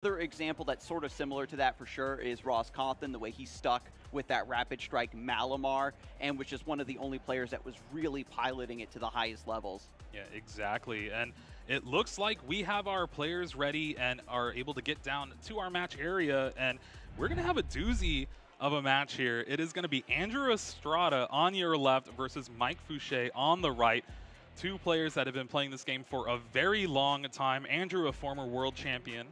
Another example that's sort of similar to that for sure is Ross Compton, the way he stuck with that Rapid Strike Malamar and was just one of the only players that was really piloting it to the highest levels. Yeah, exactly. And it looks like we have our players ready and are able to get down to our match area. And we're going to have a doozy of a match here. It is going to be Andrew Estrada on your left versus Mike Fouchet on the right. Two players that have been playing this game for a very long time. Andrew, a former world champion,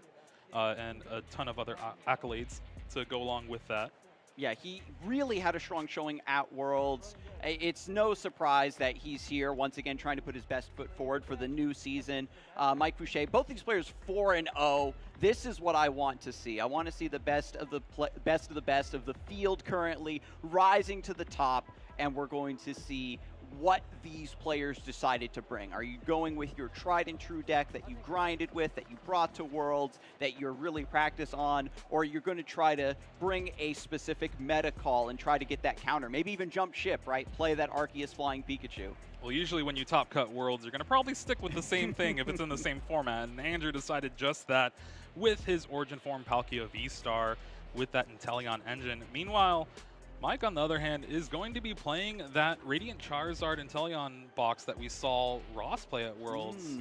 and a ton of other accolades to go along with that. Yeah, he really had a strong showing at Worlds. It's no surprise that he's here once again trying to put his best foot forward for the new season. Mike Fouchet, both these players 4-0. This is what I want to see. I want to see the best of the best of the field currently rising to the top, and we're going to see what these players decided to bring. Are you going with your tried and true deck that you grinded with, that you brought to Worlds, that you're really practice on, or you're going to try to bring a specific meta call and try to get that counter, maybe even jump ship, right? Play that Arceus Flying Pikachu. Well, usually when you top cut Worlds, you're going to probably stick with the same thing if it's in the same format, and Andrew decided just that with his Origin Form Palkia V-Star with that Inteleon engine. Meanwhile, Mike, on the other hand, is going to be playing that Radiant Charizard Inteleon box that we saw Ross play at Worlds,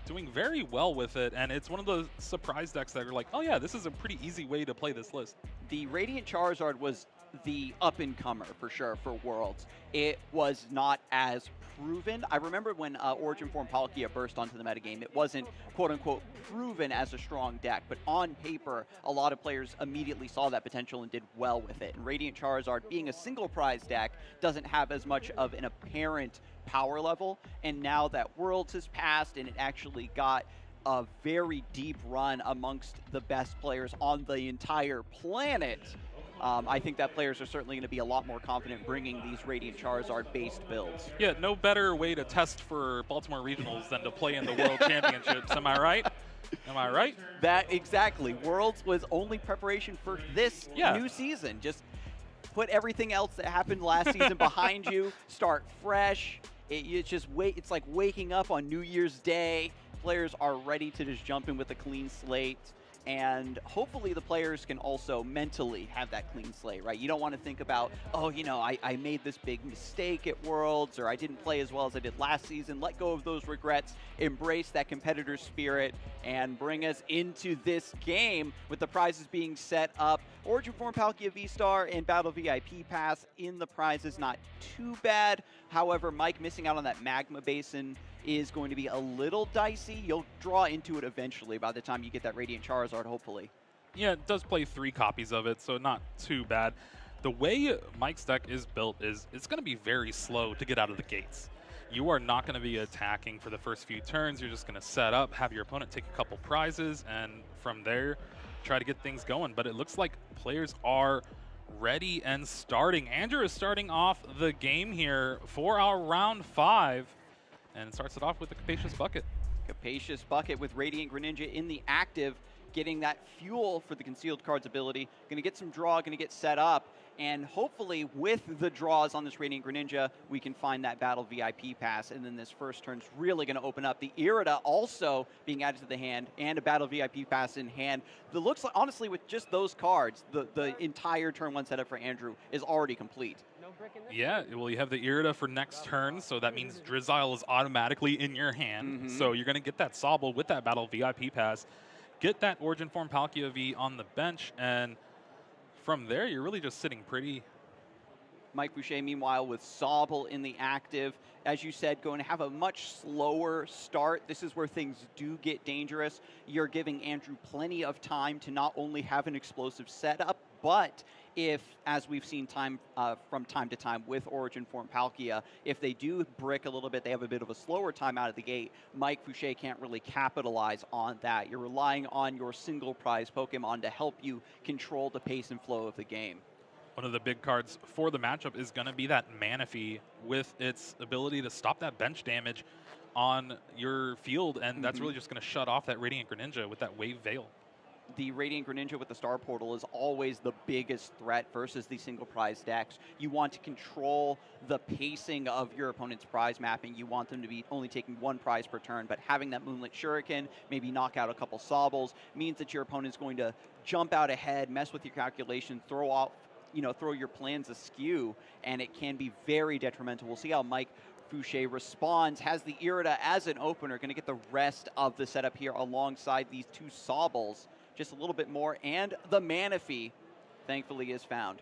doing very well with it, and it's one of the surprise decks that are like, oh yeah, this is a pretty easy way to play this list. The Radiant Charizard was the up-and-comer for sure for Worlds. It was not as proven. I remember when Origin Form Palkia burst onto the metagame, it wasn't quote-unquote proven as a strong deck, but on paper, a lot of players immediately saw that potential and did well with it. And Radiant Charizard, being a single prize deck, doesn't have as much of an apparent power level, and now that Worlds has passed and it actually got a very deep run amongst the best players on the entire planet, I think that players are certainly going to be a lot more confident bringing these Radiant Charizard-based builds. Yeah, no better way to test for Baltimore Regionals than to play in the World Championships. Am I right? Am I right? That exactly. Worlds was only preparation for this new season. Just put everything else that happened last season behind you. Start fresh. It's like waking up on New Year's Day. Players are ready to just jump in with a clean slate. And hopefully the players can also mentally have that clean slate, right? You don't want to think about, oh, you know, I made this big mistake at Worlds, or I didn't play as well as I did last season. Let go of those regrets, embrace that competitor spirit, and bring us into this game with the prizes being set up. Origin Form Palkia V-Star and Battle VIP Pass in the prizes, not too bad. However, Mike missing out on that Magma Basin is going to be a little dicey. You'll draw into it eventually by the time you get that Radiant Charizard, hopefully. Yeah, it does play 3 copies of it, so not too bad. The way Mike's deck is built is it's going to be very slow to get out of the gates. You are not going to be attacking for the first few turns. You're just going to set up, have your opponent take a couple prizes, and from there, try to get things going. But it looks like players are ready and starting. Andrew is starting off the game here for our round 5. And starts it off with a Capacious Bucket. Capacious Bucket with Radiant Greninja in the active, getting that fuel for the Concealed Cards ability. Going to get some draw, going to get set up, and hopefully with the draws on this Radiant Greninja, we can find that Battle VIP Pass, and then this first turn's really going to open up. The Irida also being added to the hand, and a Battle VIP Pass in hand. It looks like, honestly, with just those cards, the entire turn 1 setup for Andrew is already complete. Yeah, well, you have the Irida for next turn, so that means Drizzile is automatically in your hand. So you're going to get that Sobble with that Battle VIP Pass, get that Origin Form Palkia V on the bench, and from there, you're really just sitting pretty. Mike Fouchet, meanwhile, with Sobble in the active. As you said, going to have a much slower start. This is where things do get dangerous. You're giving Andrew plenty of time to not only have an explosive setup, but if, as we've seen from time to time with Origin Form Palkia, if they do brick a little bit, they have a bit of a slower time out of the gate, Mike Fouchet can't really capitalize on that. You're relying on your single prize Pokemon to help you control the pace and flow of the game. One of the big cards for the matchup is going to be that Manaphy with its ability to stop that bench damage on your field, and that's really just going to shut off that Radiant Greninja with that Wave Veil. the Radiant Greninja with the Star Portal is always the biggest threat versus the single prize decks. You want to control the pacing of your opponent's prize mapping. You want them to be only taking one prize per turn, but having that Moonlit Shuriken, maybe knock out a couple Sobbles, means that your opponent's going to jump out ahead, mess with your calculations, throw your plans askew, and it can be very detrimental. We'll see how Mike Fouchet responds, has the Irida as an opener, going to get the rest of the setup here alongside these two Sobbles. Just a little bit more, and the Manaphy, thankfully, is found.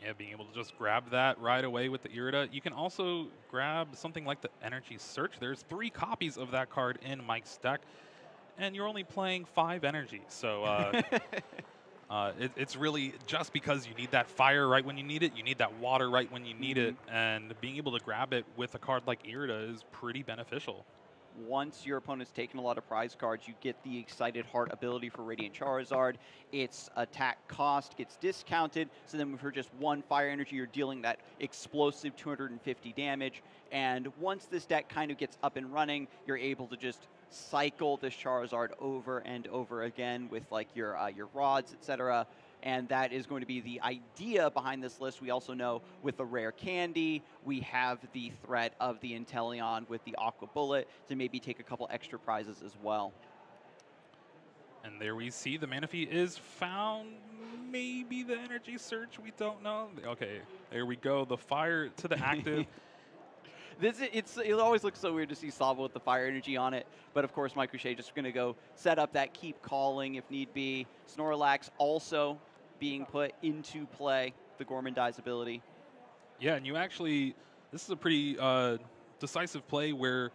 Yeah, being able to just grab that right away with the Irida. You can also grab something like the Energy Search. There's 3 copies of that card in Mike's deck, and you're only playing 5 energy. So it's really just because you need that fire right when you need it, you need that water right when you need it, and being able to grab it with a card like Irida is pretty beneficial. Once your opponent's taken a lot of prize cards, you get the Excited Heart ability for Radiant Charizard. Its attack cost gets discounted, so then for just 1 fire energy, you're dealing that explosive 250 damage. And once this deck kind of gets up and running, you're able to just cycle this Charizard over and over again with like your rods, etc. And that is going to be the idea behind this list. We also know with the rare candy, we have the threat of the Inteleon with the Aqua Bullet to maybe take a couple extra prizes as well. And there we see the Manaphy is found. Maybe the Energy Search, we don't know. Okay, there we go. The fire to the active. It always looks so weird to see Sobble with the fire energy on it, but of course Mike Fouchet just going to go set up that Keep Calling if need be. Snorlax also being put into play, the Gourmandize ability. Yeah, and this is a pretty decisive play where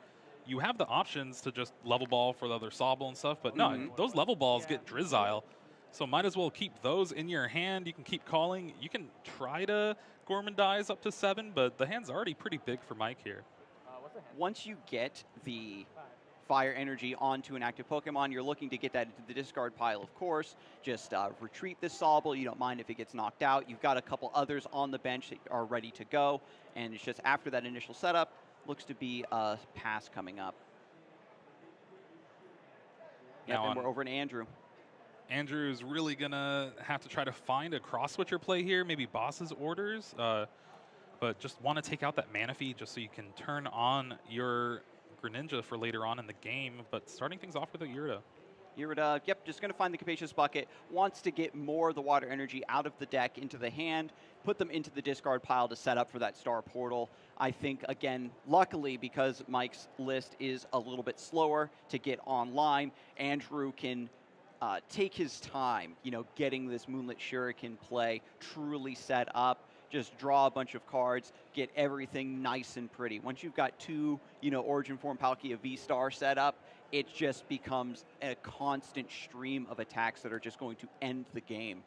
you have the options to just level ball for the other Sobble and stuff, but no, those level balls get Drizzile, so might as well keep those in your hand. You can keep calling. You can try to Gourmandize up to 7, but the hand's already pretty big for Mike here. Once you get the fire energy onto an active Pokemon, you're looking to get that into the discard pile, of course. Just retreat this Sobble. You don't mind if it gets knocked out. You've got a couple others on the bench that are ready to go, and it's just after that initial setup, looks to be a pass coming up. Yep, and we're over to Andrew. Andrew's really going to have to try to find a cross-switcher play here, maybe Boss's Orders, but just want to take out that Manaphy just so you can turn on your Greninja for later on in the game, but starting things off with a Irida. Irida, yep, just going to find the Capacious Bucket, wants to get more of the water energy out of the deck into the hand, put them into the discard pile to set up for that Star Portal. I think, again, luckily, because Mike's list is a little bit slower to get online, Andrew can take his time, getting this Moonlit Shuriken play truly set up. Just draw a bunch of cards, get everything nice and pretty. Once you've got 2, Origin Form Palkia V-Star set up, it just becomes a constant stream of attacks that are just going to end the game.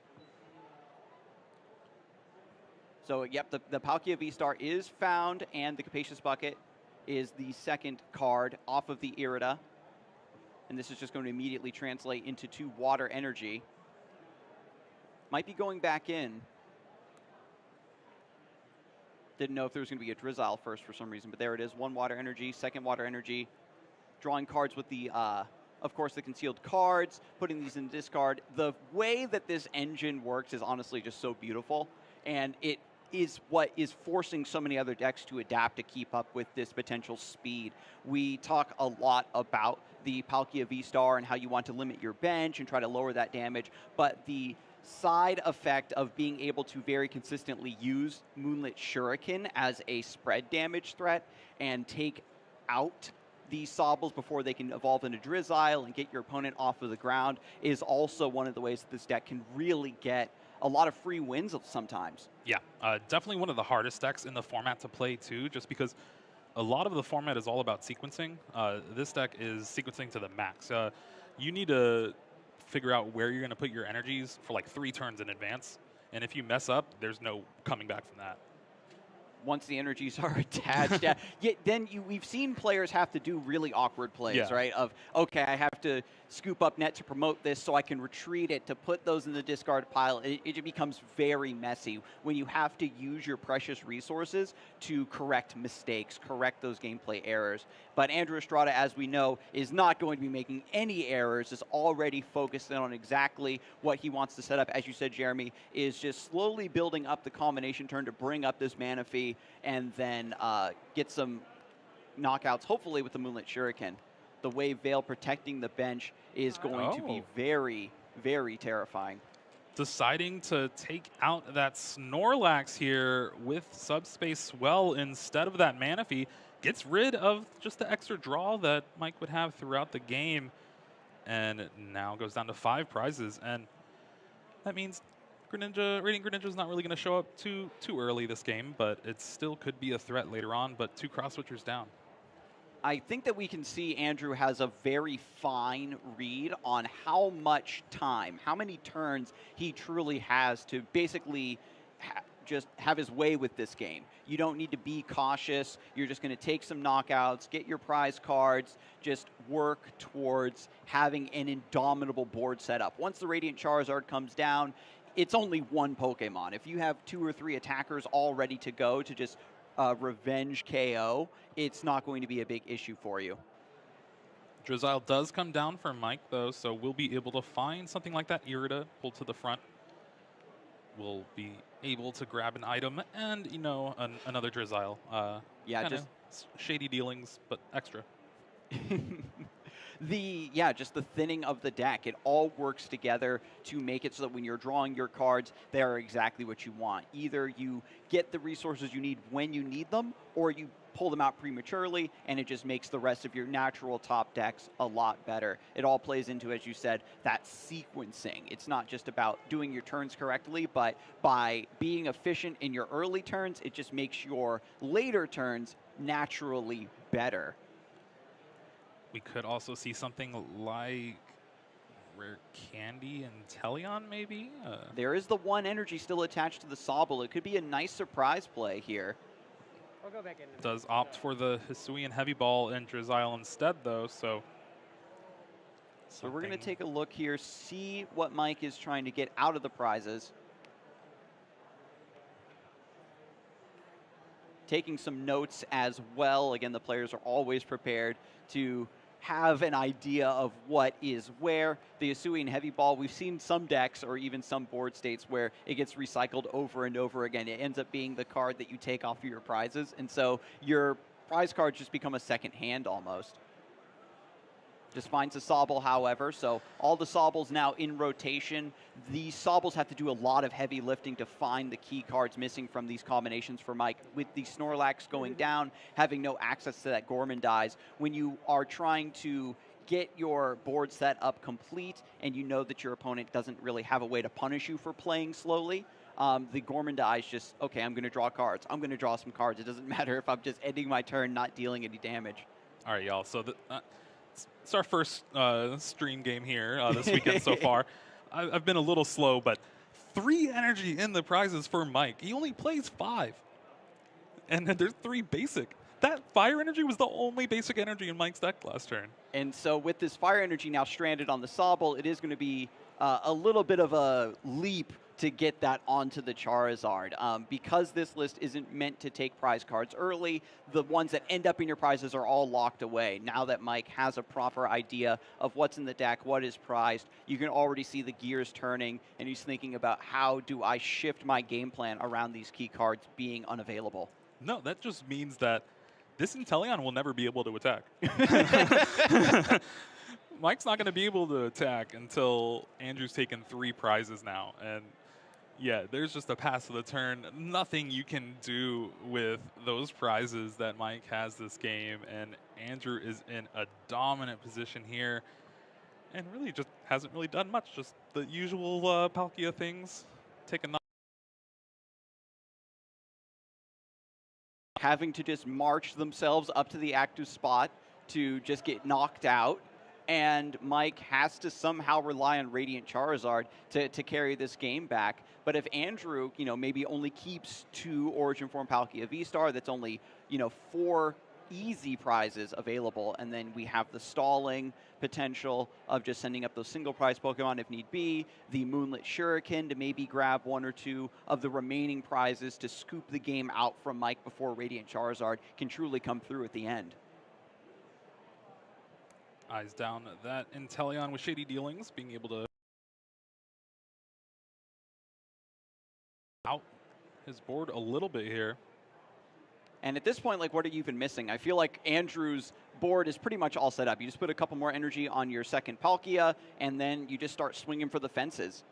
So, yep, the Palkia V-Star is found, and the Capacious Bucket is the second card off of the Irida. And this is just going to immediately translate into 2 water energy. Might be going back in. Didn't know if there was going to be a Drizzile first for some reason, but there it is. 1 water energy, 2nd water energy. Drawing cards with the, of course, the concealed cards, putting these in discard. The way that this engine works is honestly just so beautiful, and it is what is forcing so many other decks to adapt to keep up with this potential speed. We talk a lot about the Palkia V-Star and how you want to limit your bench and try to lower that damage, but the side effect of being able to very consistently use Moonlit Shuriken as a spread damage threat and take out these Sobbles before they can evolve into Drizzile and get your opponent off of the ground is also one of the ways that this deck can really get a lot of free wins sometimes. Yeah, definitely one of the hardest decks in the format to play too, just because a lot of the format is all about sequencing. This deck is sequencing to the max. You need to figure out where you're going to put your energies for like 3 turns in advance, and if you mess up, there's no coming back from that. Once the energies are attached, then we've seen players have to do really awkward plays, right? Of, okay, I have to scoop up net to promote this so I can retreat it to put those in the discard pile. It becomes very messy when you have to use your precious resources to correct mistakes, correct those gameplay errors. But Andrew Estrada, as we know, is not going to be making any errors, is already focused in on exactly what he wants to set up. As you said, Jeremy, is just slowly building up the combination turn to bring up this mana fee and then get some knockouts, hopefully with the Moonlit Shuriken. The way Veil protecting the bench is going to be very, very terrifying. Deciding to take out that Snorlax here with Subspace Swell instead of that mana fee gets rid of just the extra draw that Mike would have throughout the game, and now goes down to 5 prizes. And that means Radiant Greninja is not really going to show up too early this game, but it still could be a threat later on. But 2 cross switchers down. I think that we can see Andrew has a very fine read on how much time, how many turns he truly has to basically just have his way with this game. You don't need to be cautious. You're just going to take some knockouts, get your prize cards, just work towards having an indomitable board setup. Once the Radiant Charizard comes down, it's only one Pokemon. If you have 2 or 3 attackers all ready to go to just revenge KO, it's not going to be a big issue for you. Drizzile does come down for Mike, though, so we'll be able to find something like that Irida pulled to the front. We'll be able to grab an item and, you know, another Drizzile. Yeah, just shady dealings, but extra. Just the thinning of the deck. It all works together to make it so that when you're drawing your cards, they are exactly what you want. Either you get the resources you need when you need them, or you pull them out prematurely, and it just makes the rest of your natural top decks a lot better. It all plays into, as you said, that sequencing. It's not just about doing your turns correctly, but by being efficient in your early turns, it just makes your later turns naturally better. We could also see something like Rare Candy and Teleon, maybe? There is the 1 energy still attached to the Sobble. It could be a nice surprise play here. I'll go back in. Does opt for the Hisuian Heavy Ball and Drizzile instead, though, so we're going to take a look here, see what Mike is trying to get out of the prizes. Taking some notes as well. Again, the players are always prepared to have an idea of what is where. The Hisuian Heavy Ball, we've seen some decks or even some board states where it gets recycled over and over again. It ends up being the card that you take off of your prizes, and so your prize cards just become a second hand almost. Just finds a Sobble, however, so all the Sobbles now in rotation. The Sobbles have to do a lot of heavy lifting to find the key cards missing from these combinations for Mike. With the Snorlax going down, having no access to that Gourmandize, when you are trying to get your board set up complete and you know that your opponent doesn't really have a way to punish you for playing slowly, the Gourmandize just, okay, I'm going to draw cards. I'm going to draw some cards. It doesn't matter if I'm just ending my turn, not dealing any damage. All right, y'all. So it's our first stream game here this weekend so far. I've been a little slow, but 3 energy in the prizes for Mike. He only plays 5. And then there's 3 basic. That fire energy was the only basic energy in Mike's deck last turn. And so with this fire energy now stranded on the Sobble, it is going to be a little bit of a leap to get that onto the Charizard. Because this list isn't meant to take prize cards early, the ones that end up in your prizes are all locked away. Now that Mike has a proper idea of what's in the deck, what is prized, you can already see the gears turning, and he's thinking about how do I shift my game plan around these key cards being unavailable. No, that just means that this Inteleon will never be able to attack. Mike's not going to be able to attack until Andrew's taken 3 prizes now. And yeah, there's just a pass of the turn. Nothing you can do with those prizes that Mike has this game. And Andrew is in a dominant position here and really just hasn't really done much. Just the usual Palkia things. Take a knock. Having to just march themselves up to the active spot to just get knocked out. And Mike has to somehow rely on Radiant Charizard to carry this game back. But if Andrew, maybe only keeps 2 Origin Form Palkia V-Star, that's only, 4 easy prizes available, and then we have the stalling potential of just sending up those single prize Pokemon if need be, the Moonlit Shuriken to maybe grab 1 or 2 of the remaining prizes to scoop the game out from Mike before Radiant Charizard can truly come through at the end. Eyes down that Inteleon with shady dealings, being able to out his board a little bit here. And at this point, like, what are you even missing? I feel like Andrew's board is pretty much all set up. You just put a couple more energy on your second Palkia, and then you just start swinging for the fences.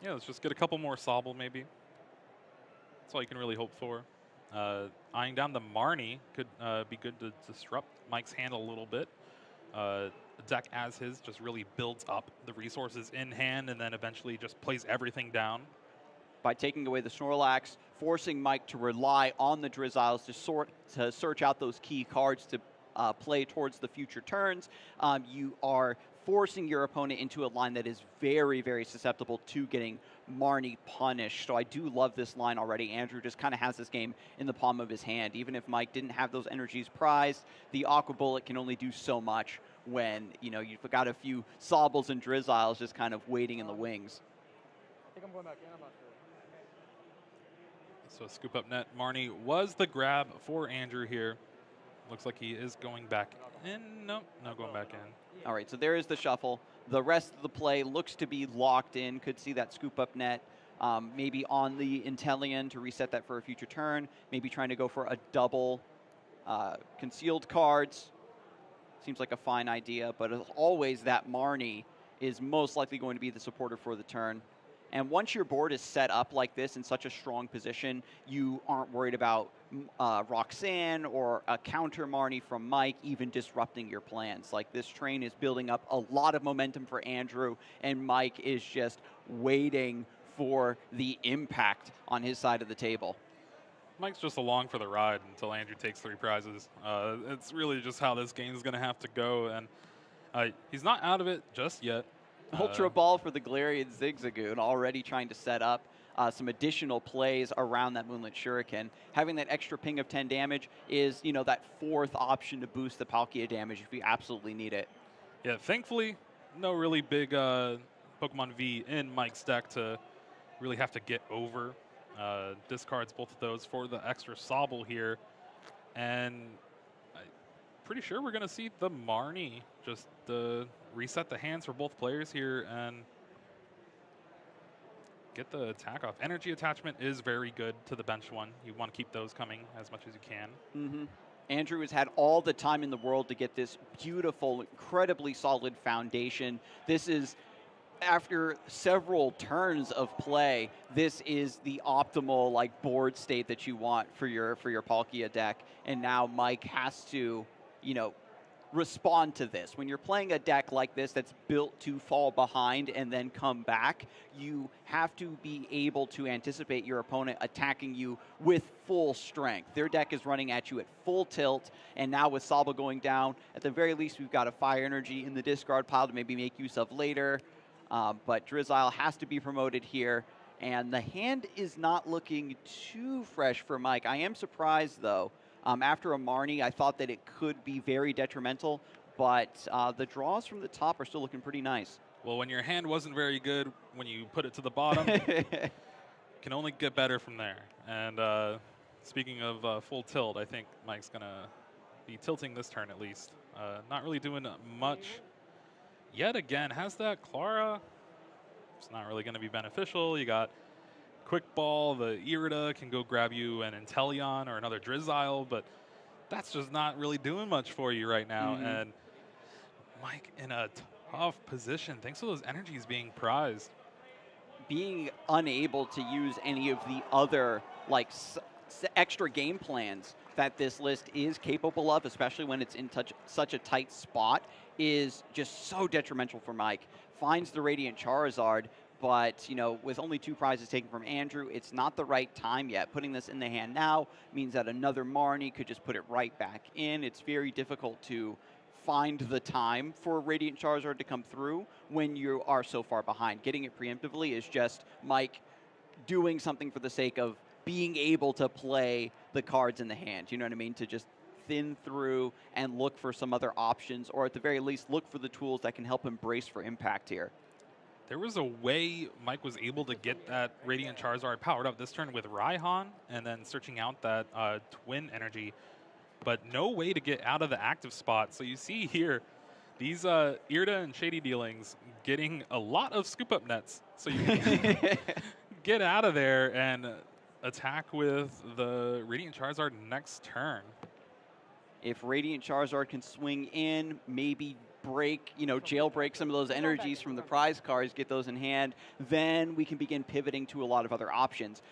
Yeah, let's just get a couple more Sobble, maybe. That's all you can really hope for. Eyeing down the Marnie could be good to disrupt Mike's hand a little bit. The deck as his just really builds up the resources in hand and then eventually just plays everything down. By taking away the Snorlax, forcing Mike to rely on the Drizziles to search out those key cards to play towards the future turns, you are forcing your opponent into a line that is very, very susceptible to getting Marnie punished. So I do love this line already. Andrew just kind of has this game in the palm of his hand. Even if Mike didn't have those energies prized, the Aqua Bullet can only do so much when, you know, you've got a few Sobbles and Drizziles just kind of waiting in the wings. I think I'm going back in, I'm not sure. So scoop up net. Marnie was the grab for Andrew here. Looks like he is going back in. Nope, not going back in. All right, so there is the shuffle. The rest of the play looks to be locked in. Could see that scoop up net. Maybe on the Inteleon to reset that for a future turn. Maybe trying to go for a double concealed cards. Seems like a fine idea, but as always, that Marnie is most likely going to be the supporter for the turn. And once your board is set up like this in such a strong position, you aren't worried about Roxanne or a counter Marnie from Mike even disrupting your plans. Like, this train is building up a lot of momentum for Andrew, and Mike is just waiting for the impact on his side of the table. Mike's just along for the ride until Andrew takes 3 prizes. It's really just how this game is going to have to go, and he's not out of it just yet. Ultra Ball for the Galarian Zigzagoon, already trying to set up some additional plays around that Moonlit Shuriken. Having that extra ping of 10 damage is, you know, that 4th option to boost the Palkia damage if you absolutely need it. Yeah, thankfully, no really big Pokemon V in Mike's deck to really have to get over. Discards both of those for the extra Sobble here. And I'm pretty sure we're going to see the Marnie just reset the hands for both players here and get the attack off. Energy attachment is very good to the bench one. You want to keep those coming as much as you can. Mm-hmm. Andrew has had all the time in the world to get this beautiful, incredibly solid foundation. This is, after several turns of play, this is the optimal, like, board state that you want for your Palkia deck. And now Mike has to, you know, respond to this. When you're playing a deck like this that's built to fall behind and then come back, you have to be able to anticipate your opponent attacking you with full strength. Their deck is running at you at full tilt, and now with Sobble going down, at the very least, we've got a Fire Energy in the discard pile to maybe make use of later. But Drizzile has to be promoted here, and the hand is not looking too fresh for Mike. I am surprised, though. After a Marnie, I thought that it could be very detrimental, but the draws from the top are still looking pretty nice. Well, when your hand wasn't very good, when you put it to the bottom, can only get better from there. And speaking of full tilt, I think Mike's going to be tilting this turn at least. Not really doing much. Yet again, has that Clara. It's not really going to be beneficial. You got Quick Ball, the Irida can go grab you an Inteleon or another Drizzile, but that's just not really doing much for you right now. Mm-hmm. And Mike in a tough position, thanks to those energies being prized. Being unable to use any of the other, like, extra game plans that this list is capable of, especially when it's in such a tight spot, is just so detrimental for Mike. Finds the Radiant Charizard, but, you know, with only 2 prizes taken from Andrew, it's not the right time yet. Putting this in the hand now means that another Marnie could just put it right back in. It's very difficult to find the time for Radiant Charizard to come through when you are so far behind. Getting it preemptively is just Mike doing something for the sake of being able to play the cards in the hand. You know what I mean? To just thin through and look for some other options, or at the very least, look for the tools that can help him brace for impact here. There was a way Mike was able to get that Radiant Charizard powered up this turn with Raihan and then searching out that Twin Energy, but no way to get out of the active spot. So you see here, these Irida and Shady Dealings getting a lot of scoop up nets. So you can get out of there and attack with the Radiant Charizard next turn. If Radiant Charizard can swing in, maybe break, jailbreak some of those energies from the prize cards, get those in hand, then we can begin pivoting to a lot of other options.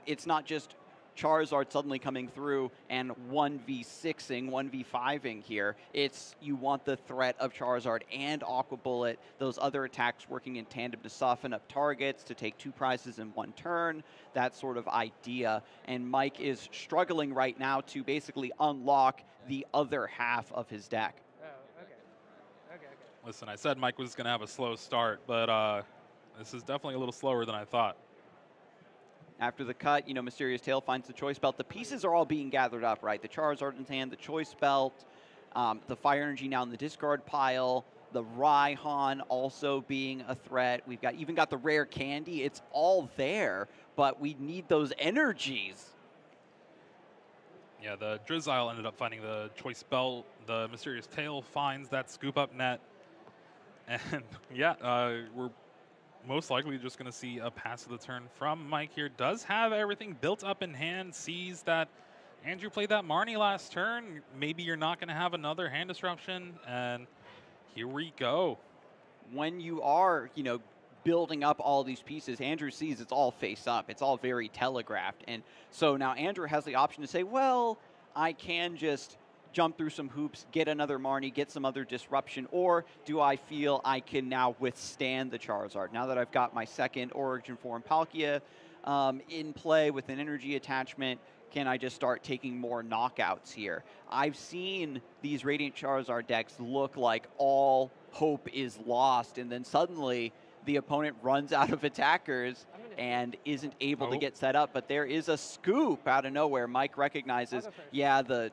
It's not just Charizard suddenly coming through and 1v6ing, 1v5ing here. It's you want the threat of Charizard and Aqua Bullet, those other attacks working in tandem to soften up targets, to take 2 prizes in 1 turn, that sort of idea. And Mike is struggling right now to basically unlock the other half of his deck. Oh, okay. Listen, I said Mike was going to have a slow start, but this is definitely a little slower than I thought. After the cut, Mysterious Tail finds the Choice Belt. The pieces are all being gathered up, right? The Charizard in hand, the Choice Belt, the Fire Energy now in the discard pile, the Raihan also being a threat. We've even got the Rare Candy. It's all there, but we need those energies. Yeah, the Drizzile ended up finding the Choice Belt. The Mysterious Tail finds that scoop up net. And yeah, we're most likely just going to see a pass of the turn from Mike here. Does have everything built up in hand, sees that Andrew played that Marnie last turn. Maybe you're not going to have another hand disruption, and here we go. When you are, building up all these pieces, Andrew sees it's all face up. It's all very telegraphed. And so now Andrew has the option to say, well, I can just jump through some hoops, get another Marnie, get some other disruption, or do I feel I can now withstand the Charizard? Now that I've got my second Origin Form Palkia in play with an energy attachment, can I just start taking more knockouts here? I've seen these Radiant Charizard decks look like all hope is lost, and then suddenly the opponent runs out of attackers and isn't able to get set up, but there is a scoop out of nowhere. Mike recognizes, yeah, the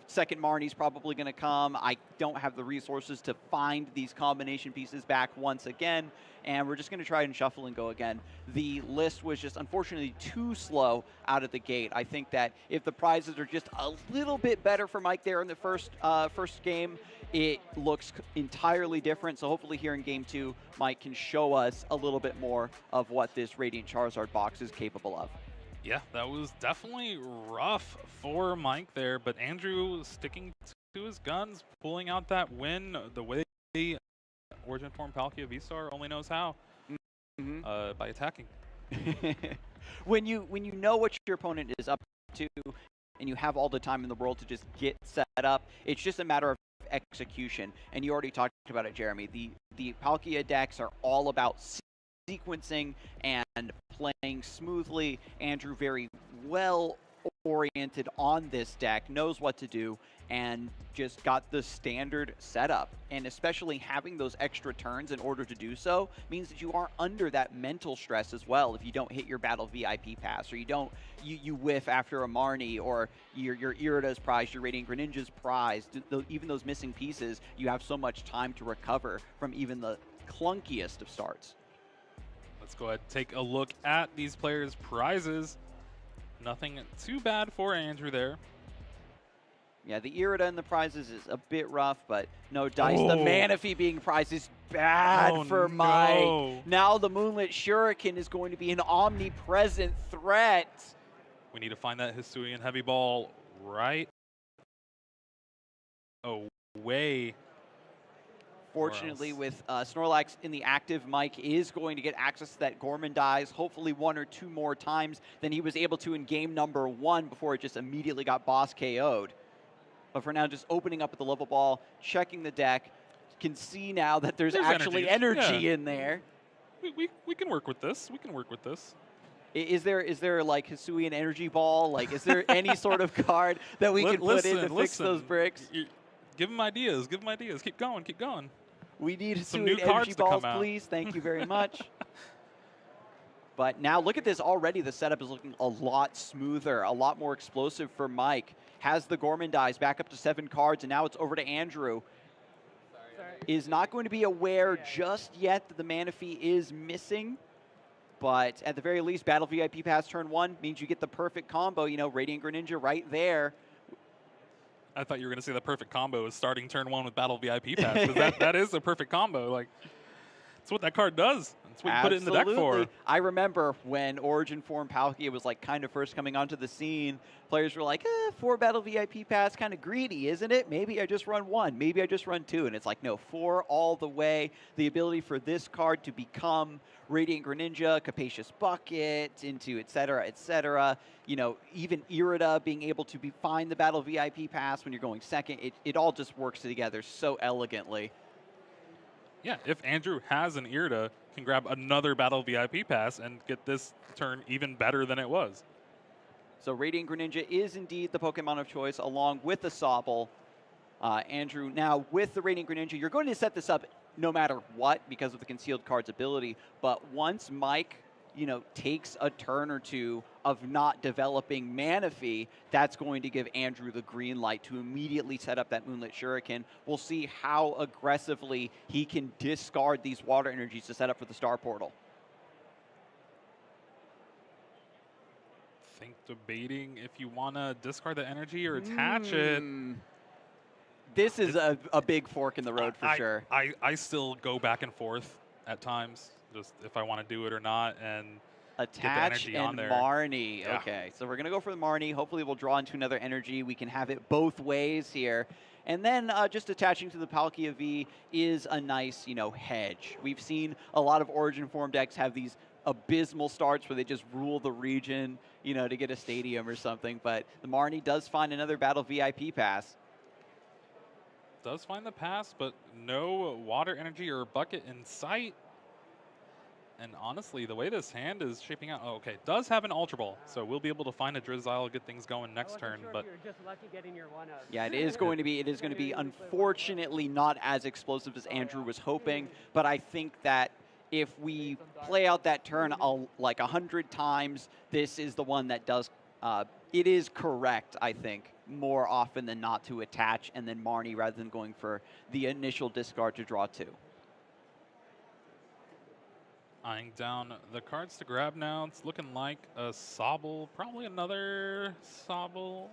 second Marnie's probably going to come. I don't have the resources to find these combination pieces back once again, and we're just going to try and shuffle and go again. The list was just unfortunately too slow out of the gate. I think that if the prizes are just a little bit better for Mike there in the first game, it looks entirely different. So hopefully here in game 2, Mike can show us a little bit more of what this Radiant Charizard box is capable of. Yeah, that was definitely rough for Mike there, but Andrew sticking to his guns, pulling out that win the way Origin Form Palkia V-Star only knows how, by attacking. When you know what your opponent is up to and you have all the time in the world to just get set up, it's just a matter of execution. And you already talked about it, Jeremy. The Palkia decks are all about sequencing and playing smoothly. Andrew very well oriented on this deck, knows what to do, and just got the standard setup. And especially having those extra turns in order to do so means that you aren't under that mental stress as well if you don't hit your battle VIP pass, or you whiff after a Marnie, or your Irida's prized, your Radiant Greninja's prized. Even those missing pieces, you have so much time to recover from even the clunkiest of starts. Let's go ahead and take a look at these players' prizes. Nothing too bad for Andrew there. Yeah, the Irida and the prizes is a bit rough, but no dice. The Manaphy being prized is bad for Mike. Now the Moonlit Shuriken is going to be an omnipresent threat. We need to find that Hisuian Heavy Ball right away. Fortunately, with Snorlax in the active, Mike is going to get access to that Gorman dies, hopefully 1 or 2 more times than he was able to in game number 1 before it just immediately got boss KO'd. But for now, just opening up at the level ball, checking the deck, can see now that there's actually energy in there. We can work with this. We can work with this. Is there like Hisuian Energy Ball? Like, is there any sort of card that we can put in to fix those bricks? Give them ideas. Give them ideas. Keep going. Keep going. We need some Hisuian new cards Energy Balls, out. please. Thank you very much. But now look at this already. The setup is looking a lot smoother, a lot more explosive for Mike. has the Gorman dies back up to 7 cards, and now it's over to Andrew. Is not going to be aware just yet that the Manaphy is missing, but at the very least, Battle VIP Pass turn 1 means you get the perfect combo, you know, Radiant Greninja right there. I thought you were going to say the perfect combo is starting turn 1 with Battle VIP Pass, because that is a perfect combo. Like, that's what that card does. That's what you put it in the deck for. I remember when Origin Form Palkia was like kind of first coming onto the scene, players were like, 4 Battle VIP Pass, kind of greedy, isn't it? Maybe I just run 1, maybe I just run 2. And it's like, no, 4 all the way. The ability for this card to become Radiant Greninja, Capacious Bucket, into et cetera, you know, even Irida being able to find the Battle VIP Pass when you're going second, it all just works together so elegantly. Yeah, if Andrew has an Irida, can grab another Battle VIP Pass and get this turn even better than it was. So Radiant Greninja is indeed the Pokemon of choice, along with the Sobble. Andrew, now with the Radiant Greninja, you're going to set this up no matter what because of the Concealed Cards ability. But once Mike, you know, takes a turn or two of not developing Manaphy, that's going to give Andrew the green light to immediately set up that Moonlit Shuriken. We'll see how aggressively he can discard these water energies to set up for the Star Portal. Think debating if you want to discard the energy or attach it. This is a big fork in the road for sure. I still go back and forth at times, just if I want to do it or not, and attach get the energy and on there. Marnie. Yeah. Okay, so we're going to go for the Marnie. Hopefully we'll draw into another energy. We can have it both ways here. And then just attaching to the Palkia V is a nice, you know, hedge. We've seen a lot of Origin Form decks have these abysmal starts where they just rule the region, you know, to get a stadium or something. But the Marnie does find another Battle VIP Pass. Does find the pass, but no water energy or bucket in sight. And honestly, the way this hand is shaping out, does have an Ultra Ball, so we'll be able to find a Drizzile, get things going next turn. Sure, but you're just lucky getting your 1-up. Yeah, it is going to be unfortunately not as explosive as Andrew was hoping, but I think that if we play out that turn like 100 times, this is the one that does. It is correct, I think, more often than not to attach and then Marnie rather than going for the initial discard to draw 2. Eyeing down the cards to grab now. It's looking like a Sobble, probably another Sobble.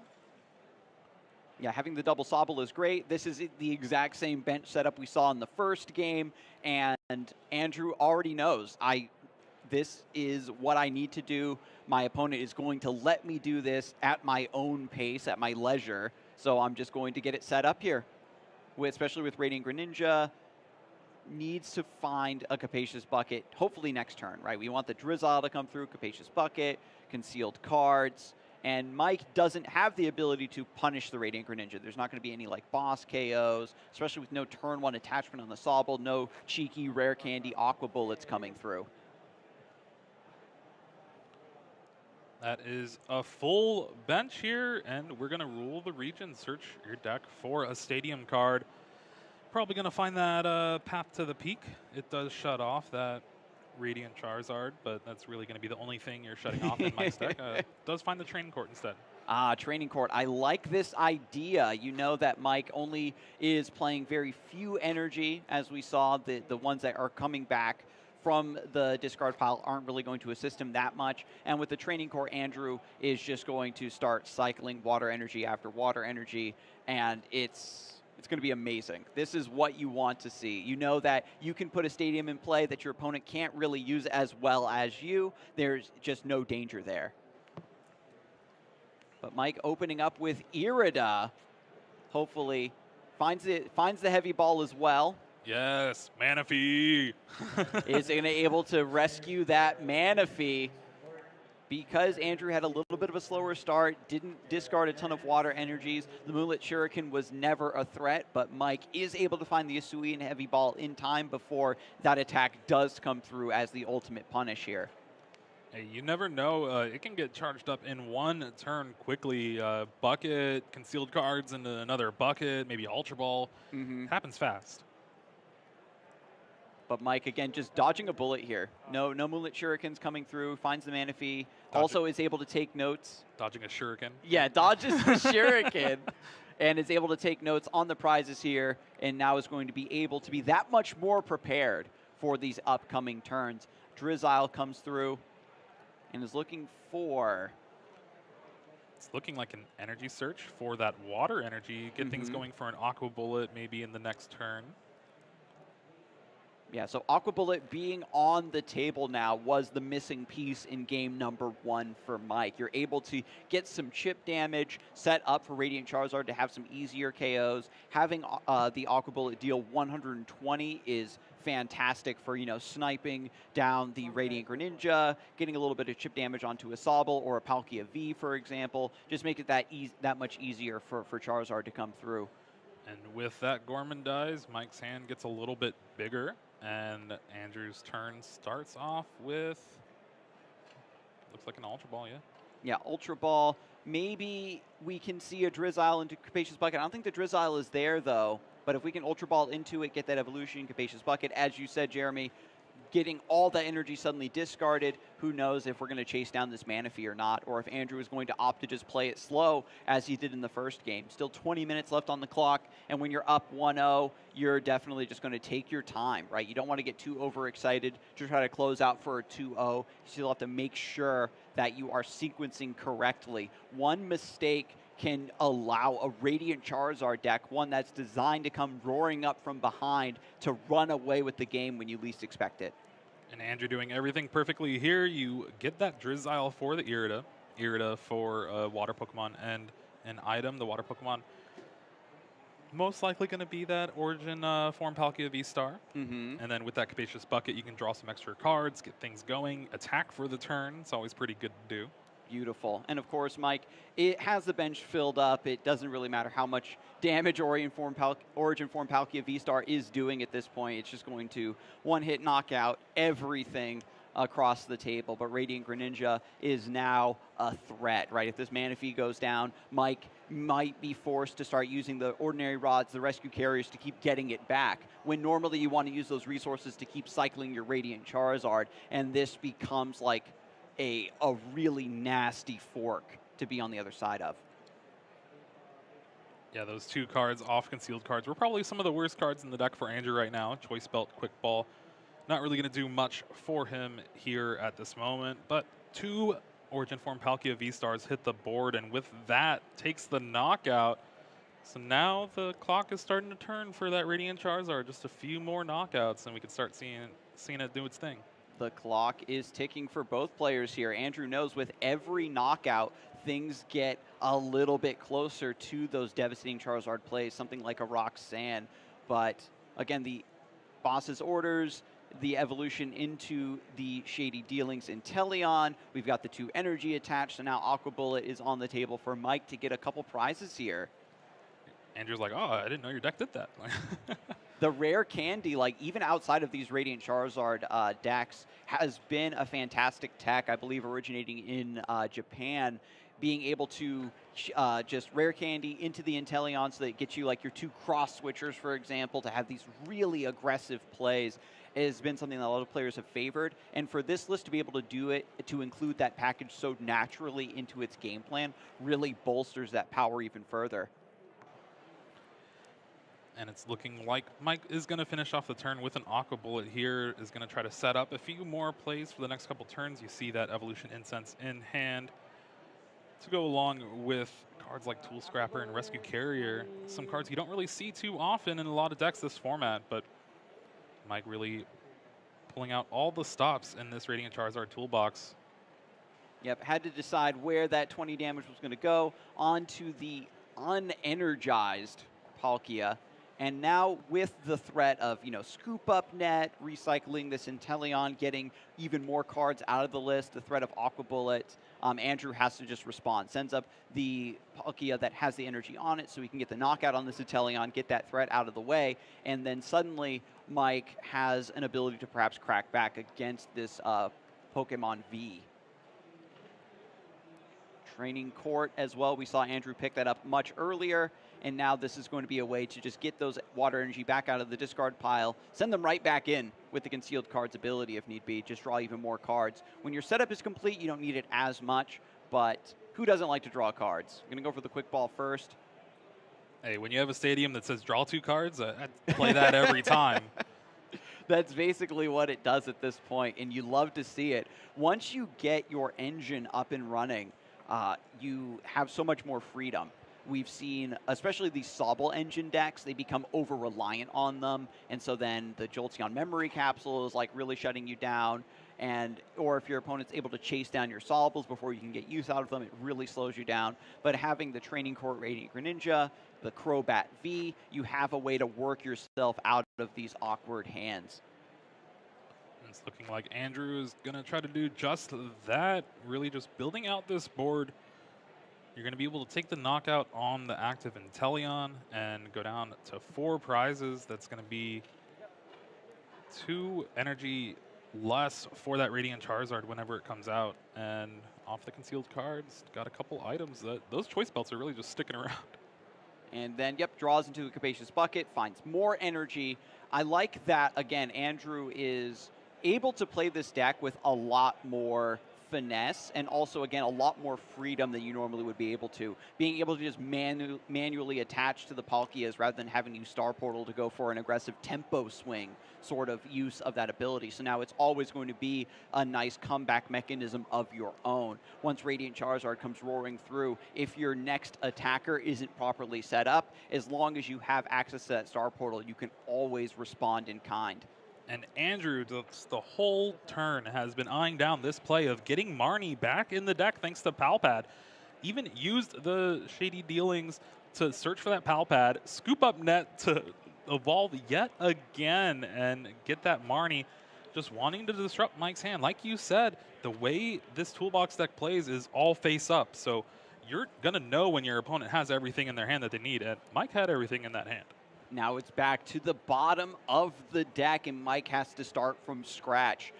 Yeah, having the double Sobble is great. This is the exact same bench setup we saw in the first game, and Andrew already knows, this is what I need to do. My opponent is going to let me do this at my own pace, at my leisure, so I'm just going to get it set up here, especially with Radiant Greninja. Needs to find a Capacious Bucket, hopefully next turn, right? We want the Drizzile to come through, Capacious Bucket, Concealed Cards, and Mike doesn't have the ability to punish the Radiant Greninja. There's not going to be any like boss KOs, especially with no turn 1 attachment on the Sobble, no cheeky Rare Candy Aqua Bullets coming through. That is a full bench here, and we're going to rule the region. Search your deck for a Stadium card. Probably going to find that Path to the Peak. It does shut off that Radiant Charizard, but that's really going to be the only thing you're shutting off in Mike's deck. Does find the Training Court instead. Training Court. I like this idea. You know that Mike only is playing very few energy, as we saw. The ones that are coming back from the discard pile aren't really going to assist him that much. And with the Training Court, Andrew is just going to start cycling water energy after water energy, and it's going to be amazing. This is what you want to see. You know that you can put a stadium in play that your opponent can't really use as well as you. There's just no danger there. But Mike opening up with Irida, hopefully finds the heavy ball as well. Yes, Manaphy. Is going to able to rescue that Manaphy. Because Andrew had a little bit of a slower start, didn't discard a ton of water energies, the Moonlit Shuriken was never a threat, but Mike is able to find the Hisuian Heavy Ball in time before that attack does come through as the ultimate punish here. Hey, you never know. It can get charged up in one turn quickly. Bucket, Concealed Cards into another bucket, maybe Ultra Ball. Happens fast. But Mike, again, just dodging a bullet here. No Moonlit Shurikens coming through, finds the Manaphy, also is able to take notes. Dodging a Shuriken. Yeah, dodges the Shuriken and is able to take notes on the prizes here, and now is going to be able to be that much more prepared for these upcoming turns. Drizzile comes through and is looking for... It's looking like an energy search for that water energy. Get things going for an Aqua Bullet maybe in the next turn. Yeah, so Aqua Bullet being on the table now was the missing piece in game number 1 for Mike. You're able to get some chip damage, set up for Radiant Charizard to have some easier KOs. Having the Aqua Bullet deal 120 is fantastic for, sniping down the Radiant Greninja, getting a little bit of chip damage onto a Sobble or a Palkia V, for example. Just make it that much easier for Charizard to come through. And with that Gorman dies, Mike's hand gets a little bit bigger. And Andrew's turn starts off with, looks like an Ultra Ball, yeah. Yeah, Ultra Ball. Maybe we can see a Drizzile into Capacious Bucket. I don't think the Drizzile is there, though. But if we can Ultra Ball into it, get that evolution, Capacious Bucket, as you said, Jeremy, getting all that energy suddenly discarded, who knows if we're going to chase down this Manaphy or not, or if Andrew is going to opt to just play it slow as he did in the first game. Still 20 minutes left on the clock, and when you're up 1-0, you're definitely just going to take your time, right? You don't want to get too overexcited to try to close out for a 2-0. You still have to make sure that you are sequencing correctly. One mistake can allow a Radiant Charizard deck, one that's designed to come roaring up from behind, to run away with the game when you least expect it. And Andrew doing everything perfectly here. You get that Drizzile for the Irida for Water Pokemon, and an item, the Water Pokemon, most likely going to be that Origin form Palkia V-Star. And then with that Capacious Bucket, you can draw some extra cards, get things going, attack for the turn. It's always pretty good to do. Beautiful. And of course, Mike, it has the bench filled up. It doesn't really matter how much damage Origin form Palkia V-Star is doing at this point. It's just going to one-hit knock out everything across the table. But Radiant Greninja is now a threat, right? If this Manaphy goes down, Mike might be forced to start using the Ordinary Rods, the Rescue Carriers, to keep getting it back, when normally you want to use those resources to keep cycling your Radiant Charizard. And this becomes like a really nasty fork to be on the other side of. Yeah, those two cards, off-concealed cards, were probably some of the worst cards in the deck for Andrew right now. Choice Belt, Quick Ball, not really going to do much for him here at this moment, but two Origin Form Palkia V-Stars hit the board, and with that, takes the knockout. So now the clock is starting to turn for that Radiant Charizard. Just a few more knockouts, and we can start seeing it do its thing. The clock is ticking for both players here. Andrew knows with every knockout, things get a little bit closer to those devastating Charizard plays, something like a Roxanne. But again, the boss's orders, the evolution into the Shady Dealings Inteleon. We've got the 2 energy attached, so now Aqua Bullet is on the table for Mike to get a couple prizes here. Andrew's like, oh, I didn't know your deck did that. The rare candy, like even outside of these Radiant Charizard decks, has been a fantastic tech, I believe originating in Japan, being able to just rare candy into the Inteleon so that it gets you like your 2 cross switchers, for example, to have these really aggressive plays has been something that a lot of players have favored. And for this list to be able to do it, to include that package so naturally into its game plan, really bolsters that power even further. And it's looking like Mike is going to finish off the turn with an Aqua Bullet here, is going to try to set up a few more plays for the next couple turns. You see that Evolution Incense in hand to go along with cards like Tool Scrapper and Rescue Carrier, some cards you don't really see too often in a lot of decks this format, but Mike really pulling out all the stops in this Radiant Charizard toolbox. Yep, had to decide where that 20 damage was going to go onto the unenergized Palkia. And now with the threat of, Scoop Up Net, recycling this Inteleon, getting even more cards out of the list, the threat of Aqua Bullet, Andrew has to just respond. Sends up the Palkia that has the energy on it so he can get the knockout on this Inteleon, get that threat out of the way, and then suddenly Mike has an ability to perhaps crack back against this Pokemon V. Training Court as well. We saw Andrew pick that up much earlier, and now this is going to be a way to just get those water energy back out of the discard pile, send them right back in with the Concealed Cards ability if need be, just draw even more cards. When your setup is complete, you don't need it as much, but who doesn't like to draw cards? I'm going to go for the quick ball first. Hey, when you have a stadium that says draw 2 cards, I play that every time. That's basically what it does at this point, and you love to see it. Once you get your engine up and running, you have so much more freedom. We've seen, especially these Sobble engine decks, they become over-reliant on them, and so then the Jolteon memory capsule is like really shutting you down, or if your opponent's able to chase down your Sobbles before you can get use out of them, it really slows you down. But having the Training Court Radiant Greninja, the Crobat V, you have a way to work yourself out of these awkward hands. It's looking like Andrew is going to try to do just that, really just building out this board. You're going to be able to take the knockout on the active Inteleon and go down to 4 prizes. That's going to be 2 energy less for that Radiant Charizard whenever it comes out. And off the concealed cards, got a couple items. Those choice belts are really just sticking around. And then, yep, draws into a Capacious Bucket, finds more energy. I like that, again, Andrew is able to play this deck with a lot more finesse and also, again, a lot more freedom than you normally would be able to. Being able to just manually attach to the Palkias rather than having to use Star Portal to go for an aggressive tempo swing sort of use of that ability. So now it's always going to be a nice comeback mechanism of your own. Once Radiant Charizard comes roaring through, if your next attacker isn't properly set up, as long as you have access to that Star Portal, you can always respond in kind. And Andrew, the whole turn, has been eyeing down this play of getting Marnie back in the deck thanks to Palpad. Even used the Shady Dealings to search for that Palpad, scoop up Net to evolve yet again and get that Marnie, just wanting to disrupt Mike's hand. Like you said, the way this toolbox deck plays is all face up. So you're going to know when your opponent has everything in their hand that they need, and Mike had everything in that hand. Now it's back to the bottom of the deck, and Mike has to start from scratch.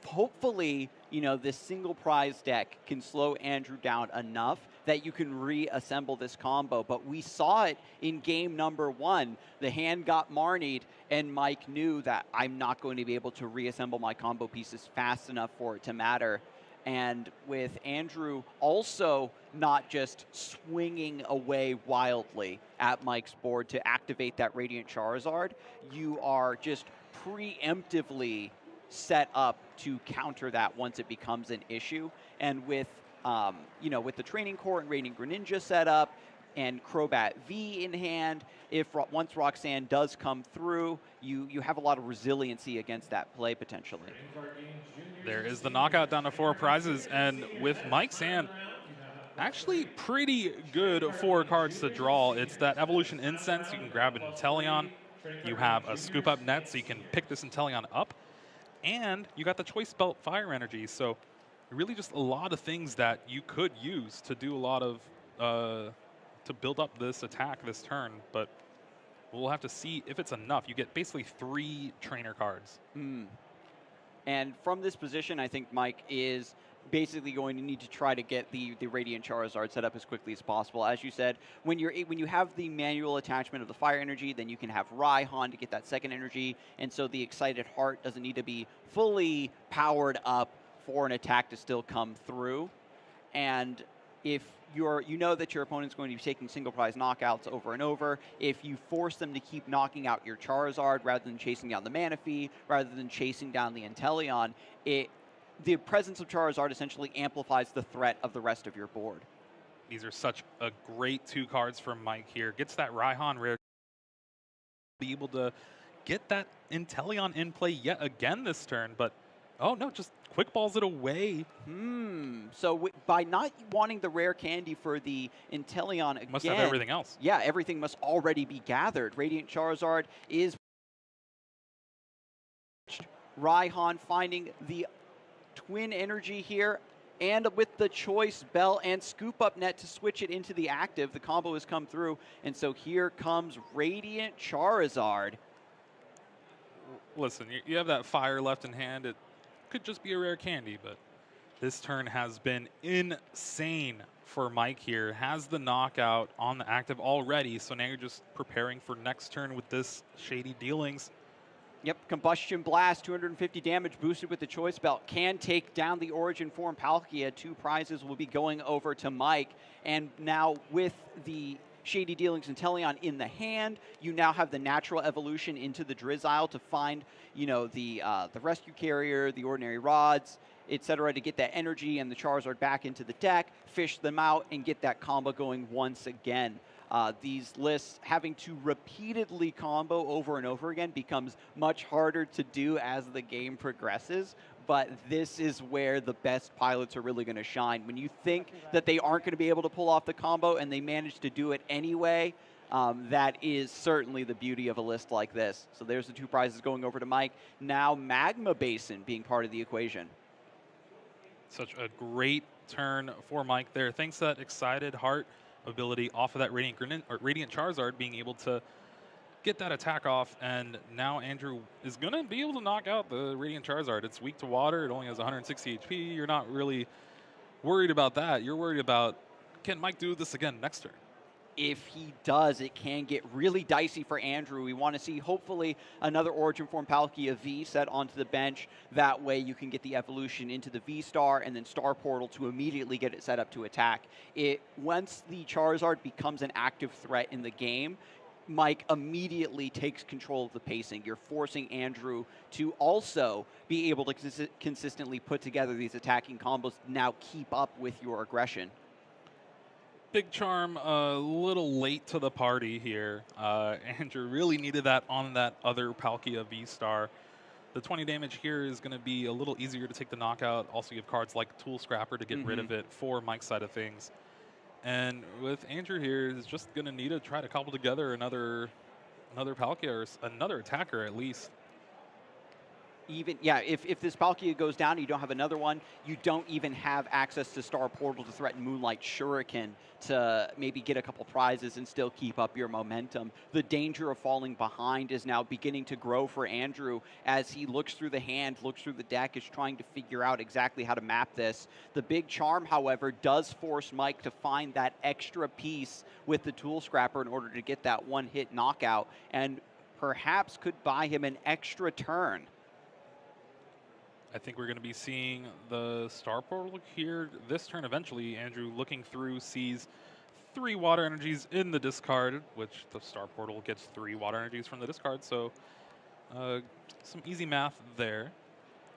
Hopefully, you know, this single prize deck can slow Andrew down enough that you can reassemble this combo. But we saw it in game number 1. The hand got Marnied, and Mike knew that I'm not going to be able to reassemble my combo pieces fast enough for it to matter. And with Andrew also not just swinging away wildly at Mike's board to activate that Radiant Charizard, you are just preemptively set up to counter that once it becomes an issue. And with, you know, with the Training Court and Radiant Greninja set up, and Crobat V in hand, once Roxanne does come through, you have a lot of resiliency against that play potentially. There is the knockout down to 4 prizes, and with Mike's hand, actually pretty good 4 cards to draw. It's that Evolution Incense, you can grab an Inteleon. You have a Scoop Up Net, so you can pick this Inteleon up. And you got the Choice Belt Fire Energy, so really just a lot of things that you could use to do a lot of, to build up this attack this turn, but we'll have to see if it's enough. You get basically 3 trainer cards. And from this position, I think Mike is basically going to need to try to get the Radiant Charizard set up as quickly as possible. As you said, when you have the manual attachment of the fire energy, then you can have Raihan to get that second energy, and so the Excited Heart doesn't need to be fully powered up for an attack to still come through. And if you know that your opponent's going to be taking single prize knockouts over and over, if you force them to keep knocking out your Charizard rather than chasing down the Manaphy, rather than chasing down the Inteleon, the presence of Charizard essentially amplifies the threat of the rest of your board. These are such a great 2 cards from Mike here. Gets that Raihan rare, be able to get that Inteleon in play yet again this turn, but oh no, just quick balls it away. So by not wanting the rare candy for the Inteleon again, must have everything else. Yeah, everything must already be gathered. Radiant Charizard is Raihan finding the twin energy here, and with the Choice Bell and Scoop Up Net to switch it into the active, the combo has come through, and so here comes Radiant Charizard. Listen, you have that fire left in hand. It could just be a rare candy, but this turn has been insane for Mike here. Has the knockout on the active already, so now you're just preparing for next turn with this Shady Dealings. Yep, Combustion Blast, 250 damage boosted with the Choice Belt. Can take down the Origin form Palkia. 2 prizes will be going over to Mike. And now with the Shady Dealings Inteleon in the hand, you now have the natural evolution into the Drizzile to find, you know, the Rescue Carrier, the Ordinary Rods, etc., to get that energy and the Charizard back into the deck, fish them out, and get that combo going once again. These lists, having to repeatedly combo over and over again, becomes much harder to do as the game progresses, but this is where the best pilots are really going to shine. When you think that they aren't going to be able to pull off the combo and they manage to do it anyway, that is certainly the beauty of a list like this. So there's the 2 prizes going over to Mike. Now Magma Basin being part of the equation. Such a great turn for Mike there. Thanks to that Excited Heart ability off of that Radiant Charizard, being able to get that attack off, and now Andrew is going to be able to knock out the Radiant Charizard. It's weak to water. It only has 160 HP. You're not really worried about that. You're worried about, can Mike do this again next turn? If he does, it can get really dicey for Andrew. We want to see, hopefully, another Origin Form Palkia V set onto the bench. That way you can get the evolution into the V-Star and then Star Portal to immediately get it set up to attack. Once the Charizard becomes an active threat in the game, Mike immediately takes control of the pacing. You're forcing Andrew to also be able to consistently put together these attacking combos, now keep up with your aggression. Big Charm a little late to the party here. Andrew really needed that on that other Palkia V-Star. The 20 damage here is going to be a little easier to take the knockout. Also, you have cards like Tool Scrapper to get rid of it for Mike's side of things. And with Andrew here, is just going to need to try to cobble together another Palkia or another attacker at least. If this Palkia goes down and you don't have another one, you don't even have access to Star Portal to threaten Moonlight Shuriken to maybe get a couple prizes and still keep up your momentum. The danger of falling behind is now beginning to grow for Andrew as he looks through the hand, looks through the deck, is trying to figure out exactly how to map this. The Big Charm, however, does force Mike to find that extra piece with the Tool Scrapper in order to get that one-hit knockout, and perhaps could buy him an extra turn. I think we're going to be seeing the Star Portal here this turn eventually. Andrew looking through sees 3 water energies in the discard, which the Star Portal gets 3 water energies from the discard. So some easy math there.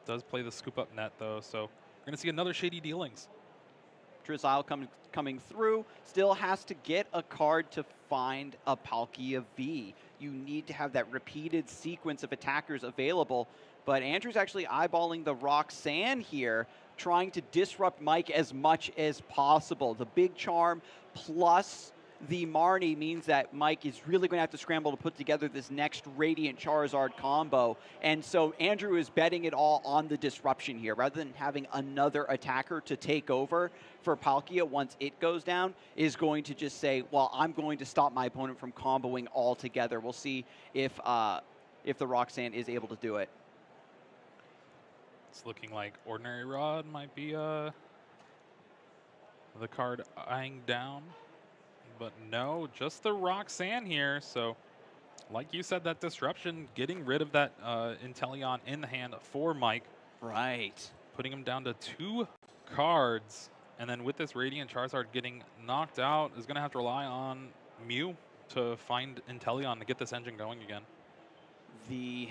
Does play the scoop up net though, so we're going to see another Shady Dealings. Drizzile coming through, still has to get a card to find a Palkia V. You need to have that repeated sequence of attackers available. But Andrew's actually eyeballing the Roxanne here, trying to disrupt Mike as much as possible. The Big Charm plus the Marnie means that Mike is really going to have to scramble to put together this next Radiant Charizard combo. And so Andrew is betting it all on the disruption here. Rather than having another attacker to take over for Palkia once it goes down, is going to just say, well, I'm going to stop my opponent from comboing altogether. We'll see if the Roxanne is able to do it. It's looking like Ordinary Rod might be the card eyeing down. But no, just the Roxanne here. So, like you said, that disruption, getting rid of that Inteleon in the hand for Mike. Right. Putting him down to 2 cards. And then with this Radiant Charizard getting knocked out, is going to have to rely on Mew to find Inteleon to get this engine going again. The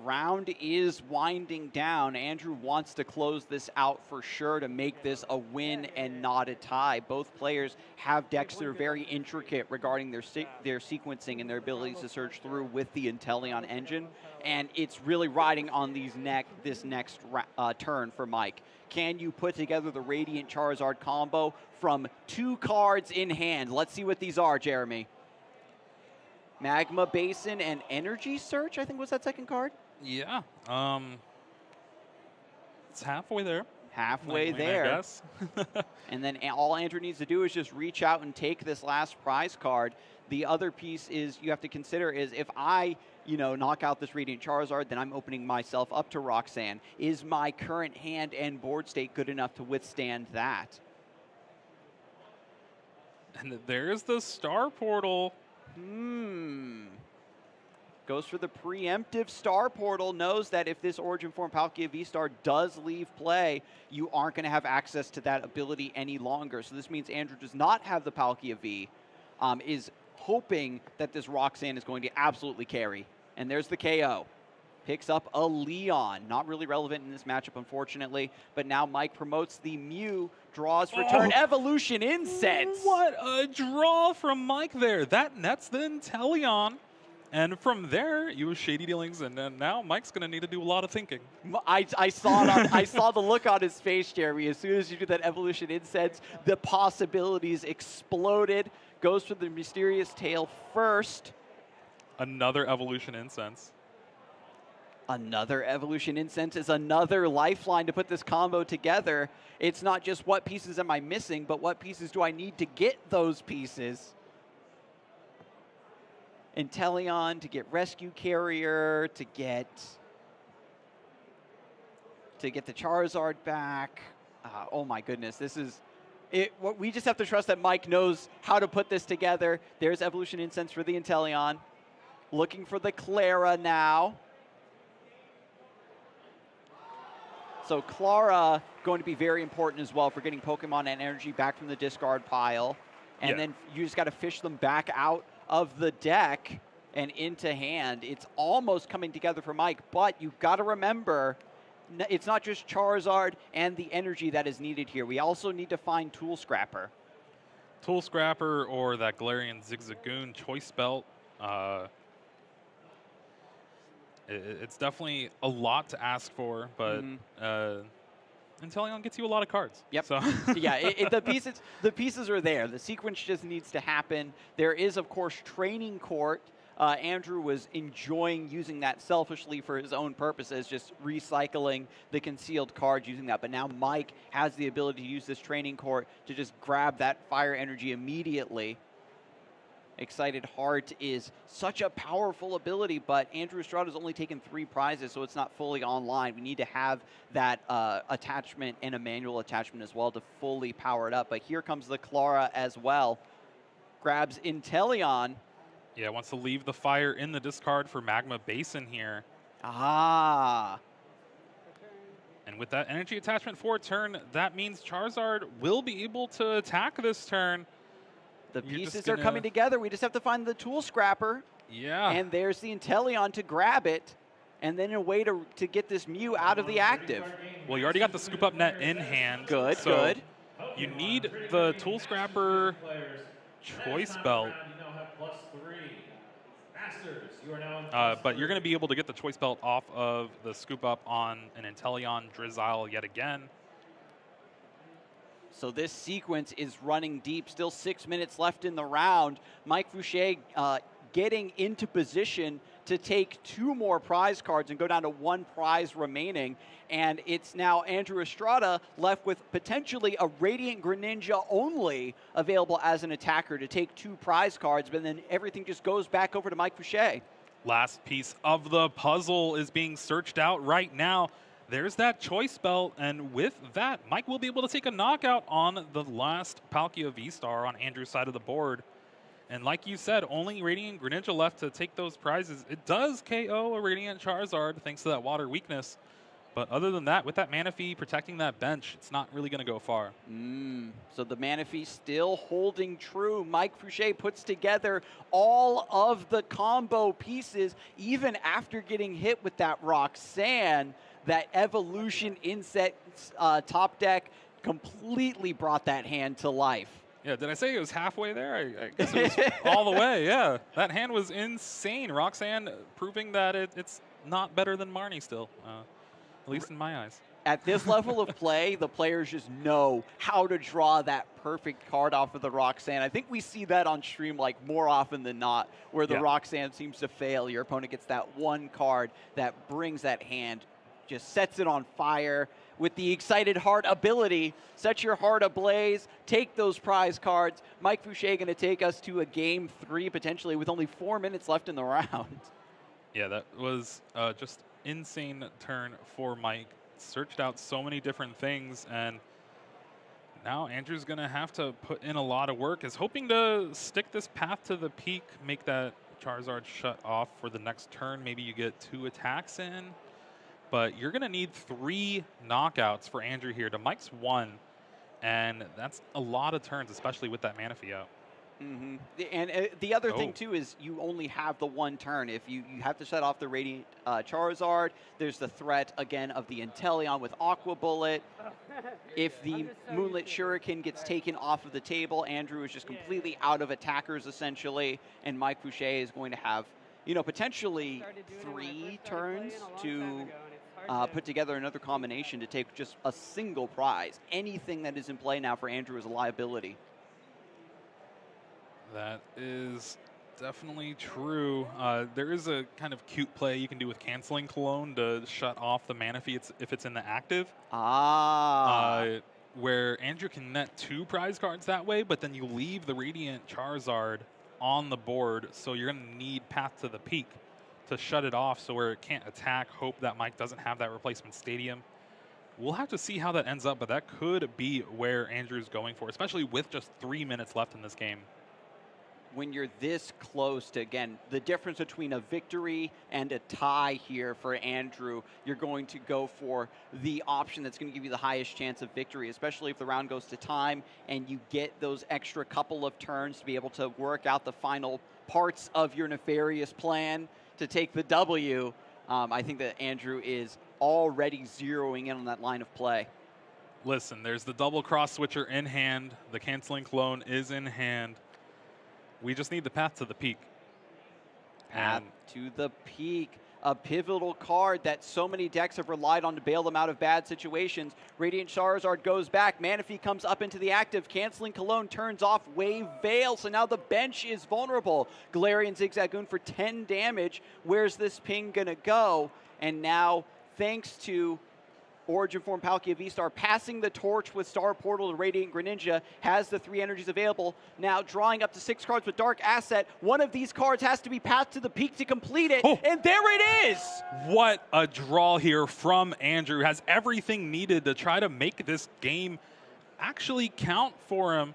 round is winding down. Andrew wants to close this out for sure to make this a win and not a tie. Both players have decks that are very intricate regarding their sequencing and their abilities to search through with the Inteleon engine, and it's really riding on this next turn for Mike. Can you put together the Radiant Charizard combo from 2 cards in hand? Let's see what these are, Jeremy. Magma Basin and Energy Search, I think was that second card? Yeah. It's halfway there. Halfway there. I guess. And then all Andrew needs to do is just reach out and take this last prize card. The other piece is you have to consider is if I, knock out this Radiant Charizard, then I'm opening myself up to Roxanne. Is my current hand and board state good enough to withstand that? And there's the Star Portal. Goes for the preemptive Star Portal, knows that if this Origin form Palkia V-Star does leave play, you aren't going to have access to that ability any longer. So this means Andrew does not have the Palkia V, is hoping that this Roxanne is going to absolutely carry. And there's the KO. Picks up a Leon. Not really relevant in this matchup, unfortunately. But now Mike promotes the Mew, draws return Evolution Incense. What a draw from Mike there. That nets the Inteleon. And from there, you have shady dealings, and then now Mike's going to need to do a lot of thinking. I saw it. I saw the look on his face, Jeremy. As soon as you do that Evolution Incense, the possibilities exploded. Goes for the Mysterious Tail first. Another Evolution Incense. Another Evolution Incense is another lifeline to put this combo together. It's not just what pieces am I missing, but what pieces do I need to get those pieces. Inteleon to get Rescue Carrier, to get the Charizard back. Oh my goodness, this is it. We just have to trust that Mike knows how to put this together. There's Evolution Incense for the Inteleon. Looking for the Clara now. So Clara going to be very important as well for getting Pokemon and energy back from the discard pile. And then you just got to fish them back out of the deck and into hand. It's almost coming together for Mike, but you've got to remember, it's not just Charizard and the energy that is needed here. We also need to find Tool Scrapper. Tool Scrapper or that Galarian Zigzagoon Choice Belt. It's definitely a lot to ask for, but Inteleon gets you a lot of cards. Yep. So yeah, the pieces are there. The sequence just needs to happen. There is, of course, Training Court. Andrew was enjoying using that selfishly for his own purposes, just recycling the concealed cards using that. But now Mike has the ability to use this Training Court to just grab that fire energy immediately. Excited Heart is such a powerful ability, but Andrew Estrada has only taken 3 prizes, so it's not fully online. We need to have that attachment and a manual attachment as well to fully power it up. But here comes the Clara as well. Grabs Inteleon. Yeah, wants to leave the fire in the discard for Magma Basin here. Ah. And with that energy attachment for a turn, that means Charizard will be able to attack this turn. The pieces are coming together. We just have to find the Tool Scrapper. Yeah. And there's the Inteleon to grab it, and then a way to get this Mew out of the active. Well, you already got the Scoop Up Net in hand. Good, so good. You need the Tool Scrapper Choice Belt. But you're going to be able to get the Choice Belt off of the Scoop Up on an Inteleon Drizzile yet again. So this sequence is running deep. Still 6 minutes left in the round. Mike Fouchet getting into position to take 2 more prize cards and go down to 1 prize remaining. And it's now Andrew Estrada left with potentially a Radiant Greninja only available as an attacker to take 2 prize cards, but then everything just goes back over to Mike Fouchet. Last piece of the puzzle is being searched out right now. There's that Choice Belt, and with that, Mike will be able to take a knockout on the last Palkia V-Star on Andrew's side of the board. And like you said, only Radiant Greninja left to take those prizes. It does KO a Radiant Charizard thanks to that water weakness. But other than that, with that Manaphy protecting that bench, it's not really going to go far. So the Manaphy still holding true. Mike Fouchet puts together all of the combo pieces, even after getting hit with that Roxanne. That Evolution Inset top deck completely brought that hand to life. Yeah, did I say it was halfway there? I guess it was all the way, yeah. That hand was insane. Roxanne proving that it's not better than Marnie still, at least in my eyes. At this level of play, the players just know how to draw that perfect card off of the Roxanne. I think we see that on stream like more often than not, where the Roxanne seems to fail. Your opponent gets that one card that brings that hand, just sets it on fire with the Excited Heart ability. Set your heart ablaze, take those prize cards. Mike Fouchet going to take us to a game 3 potentially with only 4 minutes left in the round. Yeah, that was just insane turn for Mike. Searched out so many different things, and Now Andrew's going to have to put in a lot of work, is hoping to stick this path to the peak, make that Charizard shut off for the next turn. Maybe you get 2 attacks in, but you're going to need 3 knockouts for Andrew here to Mike's 1, and that's a lot of turns, especially with that Manaphy out. Mm-hmm. And the other thing, too, is you only have the 1 turn. If you have to shut off the Radiant Charizard, there's the threat, again, of the Inteleon with Aqua Bullet. If the Moonlit Shuriken gets taken off of the table, Andrew is just completely out of attackers, essentially, and Mike Fouchet is going to have, potentially 3 turns to put together another combination to take just a single prize. Anything that is in play now for Andrew is a liability. That is definitely true. There is a kind of cute play you can do with Canceling Cologne to shut off the Manaphy if it's in the active. Where Andrew can net 2 prize cards that way, but then you leave the Radiant Charizard on the board, so you're going to need Path to the Peak to shut it off so where it can't attack, hope that Mike doesn't have that replacement stadium. We'll have to see how that ends up, but that could be where Andrew's going for, especially with just 3 minutes left in this game. When you're this close to, again, the difference between a victory and a tie here for Andrew, you're going to go for the option that's going to give you the highest chance of victory, especially if the round goes to time and you get those extra couple of turns to be able to work out the final parts of your nefarious plan to take the W. I think that Andrew is already zeroing in on that line of play. Listen, there's the double cross switcher in hand. The Canceling Clone is in hand. We just need the Path to the Peak. Path to the Peak, a pivotal card that so many decks have relied on to bail them out of bad situations. Radiant Charizard goes back. Manaphy comes up into the active. Canceling Cologne turns off Wave Veil, so now the bench is vulnerable. Galarian Zigzagoon for 10 damage. Where's this ping going to go? And now, thanks to Origin Form Palkia V-Star passing the torch with Star Portal to Radiant Greninja, has the 3 energies available. Now drawing up to 6 cards with Dark Asset. One of these cards has to be Path to the Peak to complete it, and there it is! What a draw here from Andrew. Has everything needed to try to make this game actually count for him.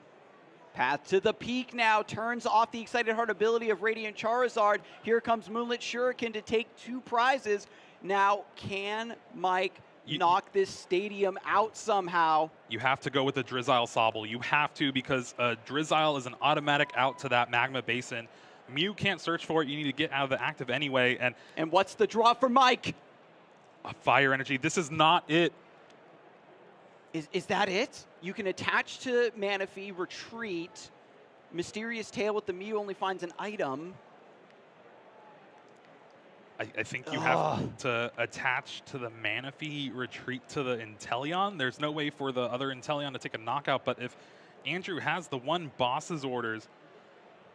Path to the Peak now turns off the Excited Heart ability of Radiant Charizard. Here comes Moonlit Shuriken to take 2 prizes. Now, can Mike knock this stadium out somehow? You have to go with the Drizzile Sobble. You have to, because Drizzile is an automatic out to that Magma Basin. Mew can't search for it. You need to get out of the active anyway. And what's the draw for Mike? A Fire Energy. This is not it. Is that it? You can attach to Manaphy, retreat. Mysterious Tail with the Mew only finds an item. I think you have to attach to the Manaphy, retreat to the Inteleon. There's no way for the other Inteleon to take a knockout, but if Andrew has the 1 boss's orders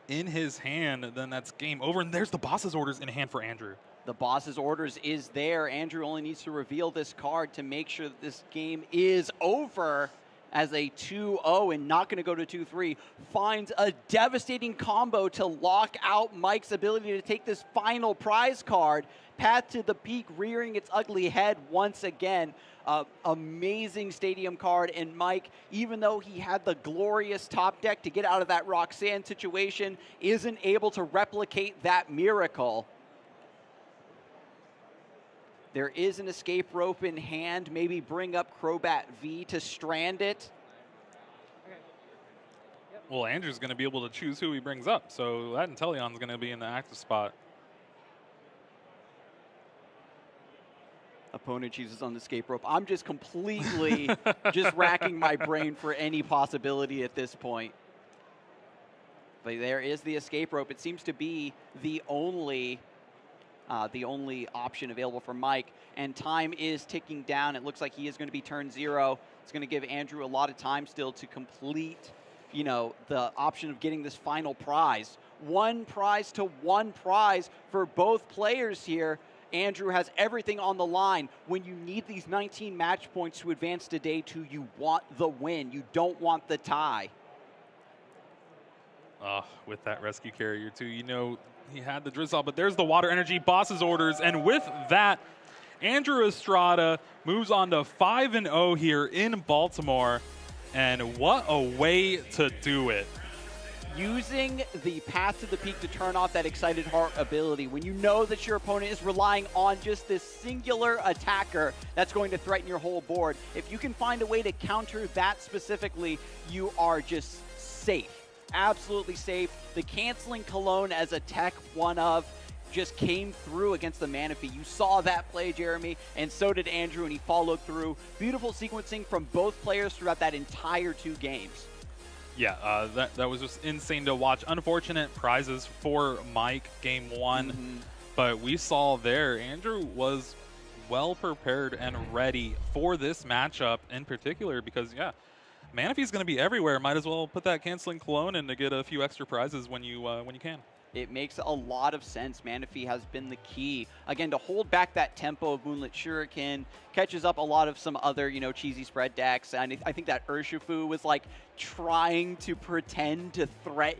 in his hand, then that's game over. And there's the boss's orders in hand for Andrew. The boss's orders is there. Andrew only needs to reveal this card to make sure that this game is over. As a 2-0 and not going to go to 2-3, finds a devastating combo to lock out Mike's ability to take this final prize card. Path to the Peak rearing its ugly head once again. Amazing stadium card, and Mike, even though he had the glorious top deck to get out of that Roxanne situation, isn't able to replicate that miracle. There is an escape rope in hand. Maybe bring up Crobat V to strand it. Well, Andrew's going to be able to choose who he brings up, so that Inteleon's going to be in the active spot. Opponent chooses on the escape rope. I'm just completely just racking my brain for any possibility at this point. But there is the escape rope. It seems to be the only option available for Mike, and time is ticking down. It looks like he is going to be turn 0. It's going to give Andrew a lot of time still to complete, the option of getting this final prize. 1 prize to 1 prize for both players here. Andrew has everything on the line. When you need these 19 match points to advance to day 2, you want the win. You don't want the tie. With that rescue carrier too, he had the Drizzile, but there's the Water Energy boss's orders, and with that, Andrew Estrada moves on to 5-0 here in Baltimore. And what a way to do it. Using the Path to the Peak to turn off that Excited Heart ability when you know that your opponent is relying on just this singular attacker that's going to threaten your whole board. If you can find a way to counter that specifically, you are just safe. Absolutely safe. The canceling Cologne as a tech one of just came through against the Manaphy. You saw that play, Jeremy, and so did Andrew, and he followed through. Beautiful sequencing from both players throughout that entire 2 games. Yeah, that was just insane to watch. Unfortunate prizes for Mike game 1, but we saw there Andrew was well prepared and ready for this matchup in particular because, yeah, Manaphy's going to be everywhere. Might as well put that canceling Cologne in to get a few extra prizes when you can. It makes a lot of sense. Manaphy has been the key, again, to hold back that tempo of Moonlit Shuriken, catches up a lot of some other, cheesy spread decks. And I think that Urshifu was like trying to pretend to threaten